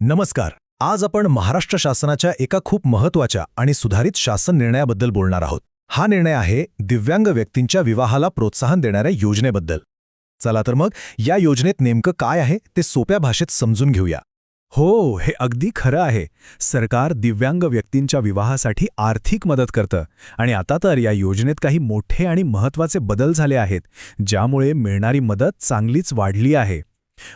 नमस्कार. आज आपण महाराष्ट्र शासनाच्या एका खूप महत्त्वाच्या आणि सुधारित शासन निर्णयाबद्दल बोलणार आहोत. हा निर्णय आहे दिव्यांग व्यक्तींच्या विवाहाला प्रोत्साहन देणाऱ्या योजनेबद्दल. चला तर मग या योजनेत नेमकं काय आहे ते सोप्या भाषेत समजून घेऊया. हो, हे अगदी खरं आहे. सरकार दिव्यांग व्यक्तींच्या विवाहासाठी आर्थिक मदत करतं आणि आता तर या योजनेत काही मोठे आणि महत्त्वाचे बदल झाले आहेत, ज्यामुळे मिळणारी मदत चांगलीच वाढली आहे.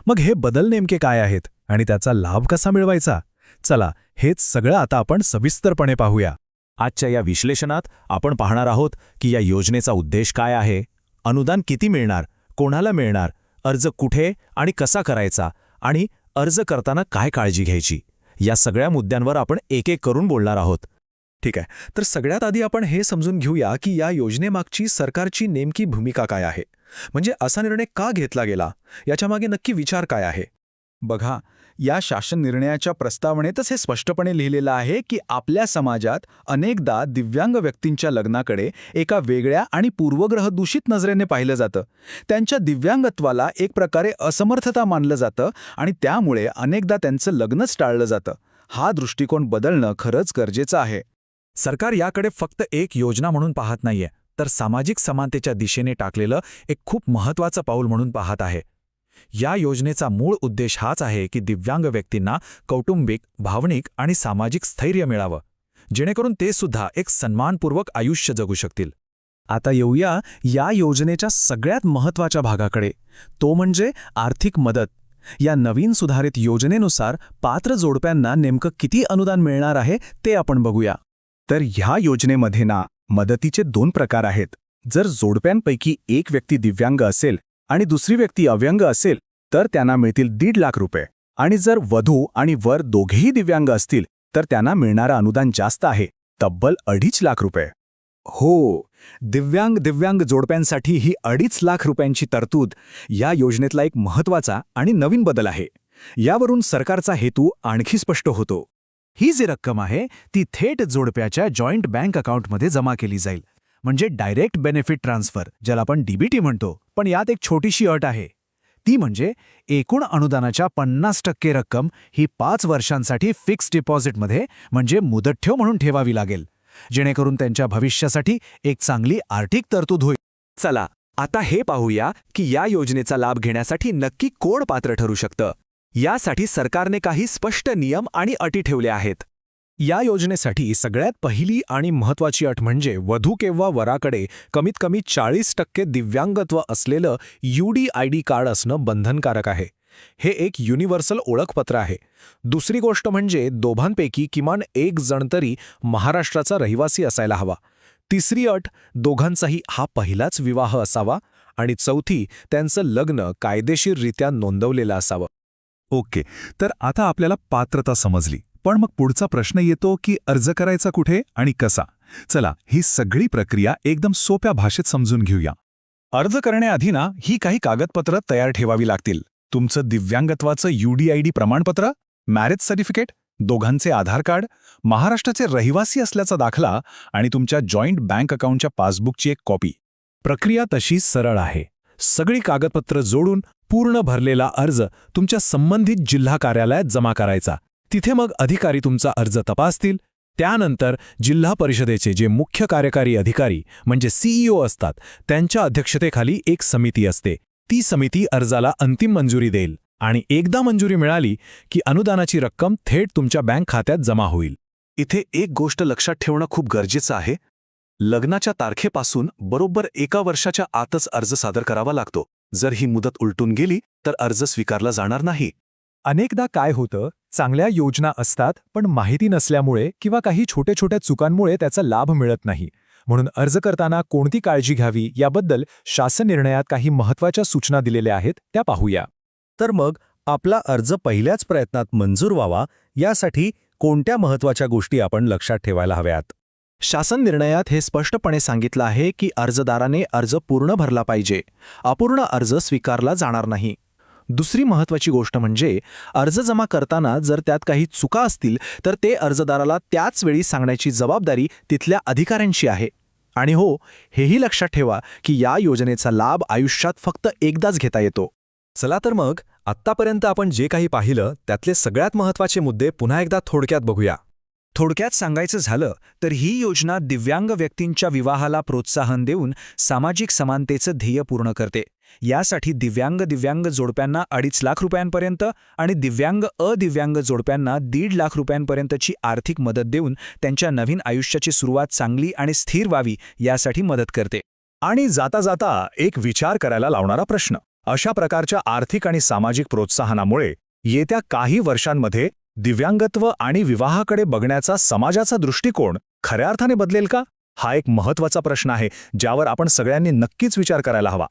मग हे बदल नेमके काय आहेत आणि त्याचा लाभ कसा मिळवायचा? चला, हेच सगळं आता आपण सविस्तरपणे पाहूया. आजच्या या विश्लेषणात आपण पाहणार आहोत की या योजनेचा उद्देश काय आहे, अनुदान किती मिळणार, कोणाला मिळणार, अर्ज कुठे आणि कसा करायचा आणि अर्ज करताना काय काळजी घ्यायची. या सगळ्या मुद्द्यांवर आपण एक एक करून बोलणार आहोत. ठीक आहे, तर सगळ्यात आधी आपण हे समजून घेऊया की या योजनेमागची सरकारची नेमकी भूमिका काय आहे. म्हणजे असा निर्णय का घेतला गेला, याच्यामागे नक्की विचार काय आहे. बघा, या शासन निर्णयाच्या प्रस्तावनेतच हे स्पष्टपणे लिहिलेलं आहे की आपल्या समाजात अनेकदा दिव्यांग व्यक्तींच्या लग्नाकडे एका वेगळ्या आणि पूर्वग्रहदूषित नजरेने पाहिलं जातं. त्यांच्या दिव्यांगत्वाला एक प्रकारे असमर्थता मानलं जातं आणि त्यामुळे अनेकदा त्यांचं लग्नच टाळलं जातं. हा दृष्टिकोन बदलणं खरंच गरजेचं आहे. सरकार याकडे फक्त एक योजना म्हणून पाहत नाहीये, तर सामाजिक समानतेच्या दिशेने टाकलेलं एक खूप महत्त्वाचं पाऊल म्हणून पाहत आहे. या योजनेचा मूळ उद्देश हाच आहे की दिव्यांग व्यक्तींना कौटुंबिक, भावनिक आणि सामाजिक स्थैर्य मिळावं, जेणेकरून ते सुद्धा एक सन्मानपूर्वक आयुष्य जगू शकतील. आता येऊया या योजनेच्या सगळ्यात महत्त्वाच्या भागाकडे, तो म्हणजे आर्थिक मदत. या नवीन सुधारित योजनेनुसार पात्र जोडप्यांना नेमकं किती अनुदान मिळणार आहे ते आपण बघूया. तर ह्या योजनेमध्ये मदतीचे 2 प्रकार आहेत. जर जोडप्यांपैकी एक व्यक्ती दिव्यांग असेल आणि दुसरी व्यक्ती अव्यंग असेल तर त्यांना मिळतील 1.5 लाख रुपये, आणि जर वधू आणि वर दोघेही दिव्यांग असतील तर त्यांना मिळणारं अनुदान जास्त आहे, तब्बल 2.5 लाख रुपये. हो, दिव्यांग जोडप्यांसाठी ही 2.5 लाख रुपयांची तरतूद या योजनेतला एक महत्त्वाचा आणि नवीन बदल आहे. यावरून सरकारचा हेतू आणखी स्पष्ट होतो. ही जी रक्कम आहे ती थेट जोडप्याच्या जॉईंट बँक अकाउंटमध्ये जमा केली जाईल, म्हणजे डायरेक्ट बेनिफिट ट्रान्सफर, ज्याला आपण डीबीटी म्हणतो. पण यात एक छोटीशी अट आहे. ती म्हणजे एकूण अनुदानाच्या 50% रक्कम ही 5 वर्षांसाठी फिक्स डिपॉझिटमध्ये, म्हणजे मुदत ठेव म्हणून ठेवावी लागेल, जेणेकरून त्यांच्या भविष्यासाठी एक चांगली आर्थिक तरतूद होईल. चला, आता हे पाहूया की या योजनेचा लाभ घेण्यासाठी नक्की कोण पात्र ठरू शकतं. यासाठी सरकारने काही स्पष्ट नियम आणि अटी ठेवल्या आहेत. या योजनेसाठी सगळ्यात पहिली आणि महत्त्वाची अट म्हणजे वधू किंवा वराकडे कमीत कमी 40% दिव्यांगत्व असलेलं UDID कार्ड असणं बंधनकारक आहे. हे एक युनिव्हर्सल ओळखपत्र आहे. दुसरी गोष्ट म्हणजे दोघांपैकी किमान एक जण तरी महाराष्ट्राचा रहिवासी असायला हवा. तिसरी अट, दोघांचाही हा पहिलाच विवाह असावा. आणि चौथी, त्यांचं लग्न कायदेशीररित्या नोंदवलेलं असावं. ओके, तर आता आपल्याला पात्रता समजली. पण मग पुढचा प्रश्न येतो की अर्ज करायचा कुठे आणि कसा. चला, ही सगळी प्रक्रिया एकदम सोप्या भाषेत समजून घेऊया. अर्ज करण्याआधी ही काही कागदपत्र तयार ठेवावी लागतील. तुमचं दिव्यांगत्वाचं UDID प्रमाणपत्र, मॅरेज सर्टिफिकेट, दोघांचे आधार कार्ड, महाराष्ट्राचे रहिवासी असल्याचा दाखला आणि तुमच्या जॉईंट बँक अकाउंटच्या पासबुकची एक कॉपी. प्रक्रिया तशी सरळ आहे. सगळी कागदपत्र जोडून पूर्ण भरलेला अर्ज तुमच्या संबंधित जिल्हा कार्यालयात जमा करायचा. तिथे मग अधिकारी तुमचा अर्ज तपासतील. त्यानंतर जिल्हा परिषदेचे जे मुख्य कार्यकारी अधिकारी म्हणजे CEO असतात, त्यांच्या अध्यक्षतेखाली एक समिती असते. ती समिती अर्जाला अंतिम मंजुरी देईल आणि एकदा मंजुरी मिळाली की अनुदानाची रक्कम थेट तुमच्या बँक खात्यात जमा होईल. इथे एक गोष्ट लक्षात ठेवणं खूप गरजेचं आहे. लग्नाच्या तारखेपासून बरोबर 1 वर्षाच्या आतच अर्ज सादर करावा लागतो. जर ही मुदत उलटून गेली तर अर्ज स्वीकारला जाणार नाही. अनेकदा काय होतं, चांगल्या योजना असतात पण माहिती नसल्यामुळे किंवा काही छोट्या चुकांमुळे त्याचा लाभ मिळत नाही. म्हणून अर्ज करताना कोणती काळजी घ्यावी याबद्दल शासन निर्णयात काही महत्त्वाच्या सूचना दिलेल्या आहेत, त्या पाहूया. तर मग आपला अर्ज पहिल्याच प्रयत्नात मंजूर व्हावा यासाठी कोणत्या महत्त्वाच्या गोष्टी आपण लक्षात ठेवायला हव्यात. शासन निर्णयात हे स्पष्टपणे सांगितलं आहे की अर्जदाराने अर्ज पूर्ण भरला पाहिजे. अपूर्ण अर्ज स्वीकारला जाणार नाही. दुसरी महत्त्वाची गोष्ट म्हणजे अर्ज जमा करताना जर त्यात काही चुका असतील तर ते अर्जदाराला त्याच वेळी सांगण्याची जबाबदारी तिथल्या अधिकाऱ्यांची आहे. आणि हो, हेही लक्षात ठेवा की या योजनेचा लाभ आयुष्यात फक्त एकदाच घेता येतो. चला तर मग आत्तापर्यंत आपण जे काही पाहिलं त्यातले सगळ्यात महत्त्वाचे मुद्दे पुन्हा एकदा थोडक्यात बघूया. थोडक्यात सांगायचं झालं तर ही योजना दिव्यांग व्यक्तींच्या विवाहाला प्रोत्साहन देऊन सामाजिक समानतेचं ध्येय पूर्ण करते. यासाठी दिव्यांग जोडप्यांना 2.5 लाख रुपयांपर्यंत आणि दिव्यांग जोडप्यांना 1.5 लाख रुपयांपर्यंतची आर्थिक मदत देऊन त्यांच्या नवीन आयुष्याची सुरुवात चांगली आणि स्थिर व्हावी यासाठी मदत करते. आणि जाता जाता एक विचार करायला लावणारा प्रश्न. अशा प्रकारच्या आर्थिक आणि सामाजिक प्रोत्साहनामुळे येत्या काही वर्षांमध्ये दिव्यांगत्व आणि विवाहाकडे बघण्याचा समाजाचा दृष्टिकोन खऱ्या अर्थाने बदलेल का? हा एक महत्त्वाचा प्रश्न आहे ज्यावर आपण सगळ्यांनी नक्कीच विचार करायला हवा.